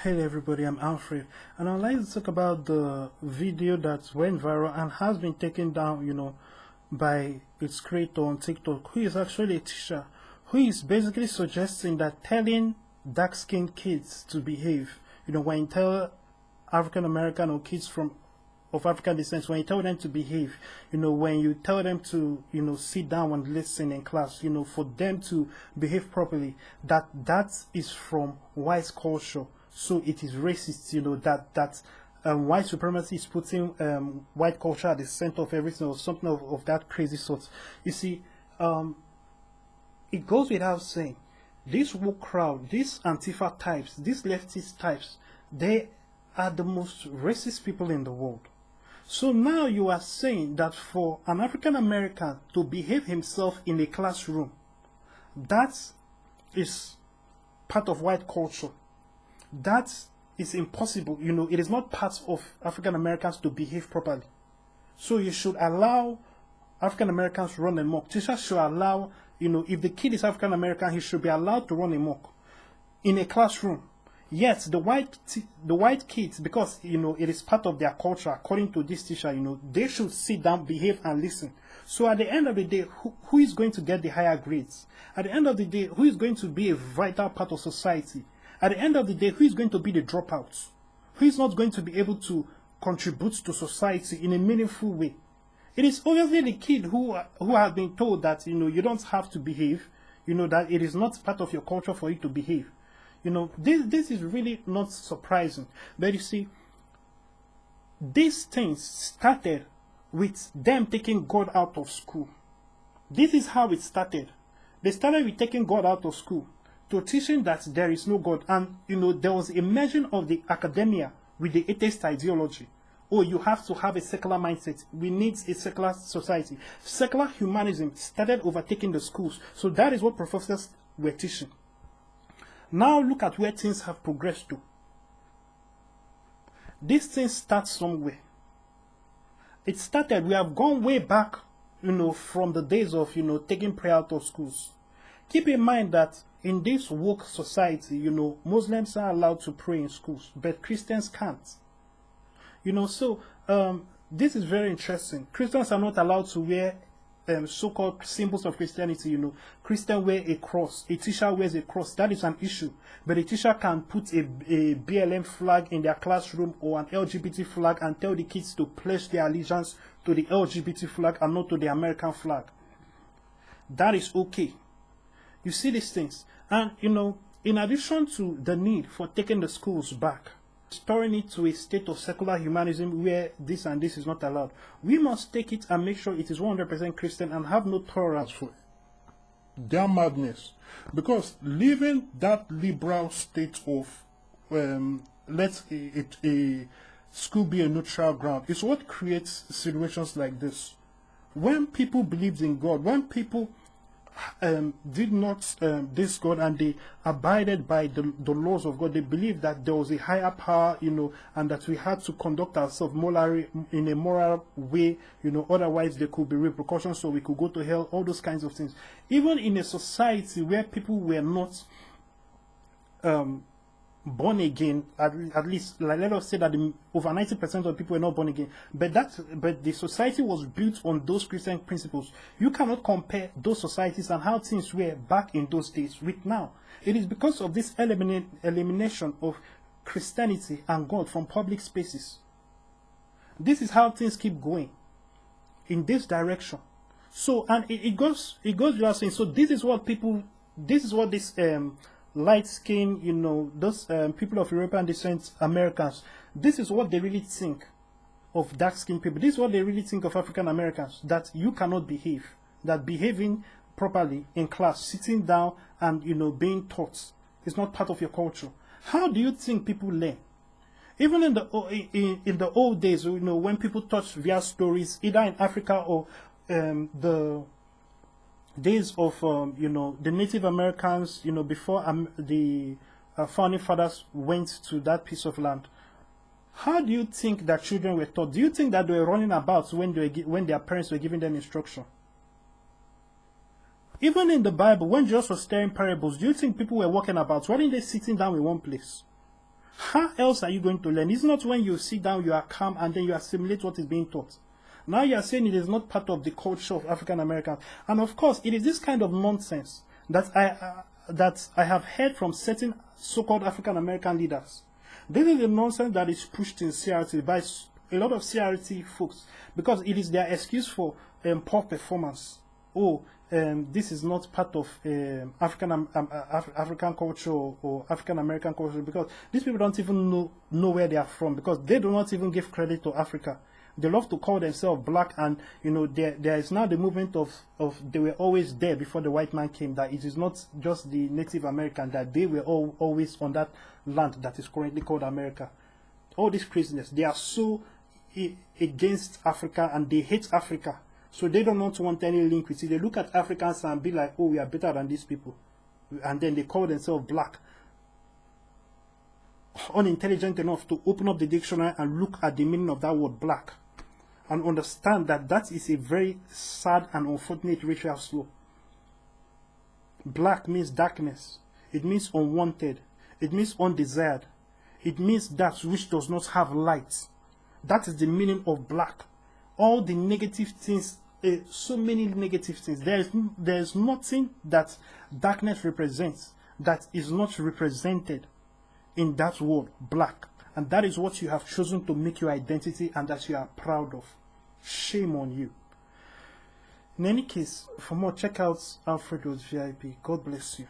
Hey everybody, I'm Alfred, and I'd like to talk about the video that went viral and has been taken down, by its creator on TikTok, who is actually a teacher, who is basically suggesting that telling dark-skinned kids to behave, when you tell African American or kids of African descent, when you tell them to behave, when you tell them to, sit down and listen in class, for them to behave properly, that is from white culture. So it is racist, that white supremacy is putting white culture at the center of everything, or something of that crazy sort. You see, it goes without saying, this woke crowd, these Antifa types, these leftist types, they are the most racist people in the world. So now you are saying that for an African American to behave himself in a classroom, that is part of white culture. That is impossible. It is not part of African Americans to behave properly. So you should allow African Americans run amok. Teachers should allow, if the kid is African American, he should be allowed to run amok in a classroom. Yes, the white kids, because it is part of their culture. According to this teacher, they should sit down, behave, and listen. So at the end of the day, who is going to get the higher grades? At the end of the day, who is going to be a vital part of society? At the end of the day, who is going to be the dropouts? Who is not going to be able to contribute to society in a meaningful way? It is obviously the kid who has been told that you don't have to behave, that it is not part of your culture for you to behave. This is really not surprising. But you see, these things started with them taking God out of school. This is how it started. They started with taking God out of school, to teaching that there is no God. And, there was a merging of the academia with the atheist ideology. Oh, you have to have a secular mindset. We need a secular society. Secular humanism started overtaking the schools. So that is what professors were teaching. Now look at where things have progressed to. This thing starts somewhere. It started, we have gone way back, from the days of, taking prayer out of schools. Keep in mind that in this woke society, Muslims are allowed to pray in schools, but Christians can't. So this is very interesting. Christians are not allowed to wear so-called symbols of Christianity. Christian wear a cross. A teacher wears a cross. That is an issue. But a teacher can put a BLM flag in their classroom or an LGBT flag and tell the kids to pledge their allegiance to the LGBT flag and not to the American flag. That is okay. You see these things. And, in addition to the need for taking the schools back, restoring it to a state of secular humanism where this and this is not allowed, we must take it and make sure it is 100% Christian and have no tolerance for their madness. Because leaving that liberal state of let a school be a neutral ground is what creates situations like this. When people believed in God, when people did not this God and they abided by the laws of God, they believed that there was a higher power, and that we had to conduct ourselves morally in a moral way, otherwise there could be repercussions, so we could go to hell, all those kinds of things. Even in a society where people were not born again, at least, like, let us say that over 90% of people were not born again, but the society was built on those Christian principles. You cannot compare those societies and how things were back in those days with now. It is because of this elimination of Christianity and God from public spaces. This is how things keep going in this direction. So, and it goes without saying. So this is what this light skin, those people of European descent, Americans, this is what they really think of dark skinned people. This is what they really think of African Americans, that you cannot behave, that behaving properly in class, sitting down and being taught is not part of your culture. How do you think people learn? Even in the old days, when people taught via stories, either in Africa or the days of the Native Americans, before the founding fathers went to that piece of land, how do you think that children were taught? Do you think that they were running about when their parents were giving them instruction? Even in the Bible, when Jesus was telling parables, do you think people were walking about? Weren't they sitting down in one place? How else are you going to learn? It's not when you sit down, you are calm, and then you assimilate what is being taught. Now you are saying it is not part of the culture of African Americans. And of course, it is this kind of nonsense that I have heard from certain so-called African American leaders. This is the nonsense that is pushed in CRT by a lot of CRT folks, because it is their excuse for poor performance. Oh, this is not part of African culture or African American culture, because these people don't even know where they are from, because they do not even give credit to Africa. They love to call themselves black, and there is now the movement of they were always there before the white man came, that it is not just the Native American, that they were always on that land that is currently called America. All these craziness, they are so against Africa and they hate Africa, so they don't want any link with it. They look at Africans and be like, oh, we are better than these people, and then they call themselves black, unintelligent enough to open up the dictionary and look at the meaning of that word black and understand that that is a very sad and unfortunate racial slope. Black means darkness. It means unwanted. It means undesired. It means that which does not have light. That is the meaning of black. All the negative things, so many negative things. There is nothing that darkness represents that is not represented in that word, black. And that is what you have chosen to make your identity and that you are proud of. Shame on you. In any case, for more, check out Alfredo's VIP. God bless you.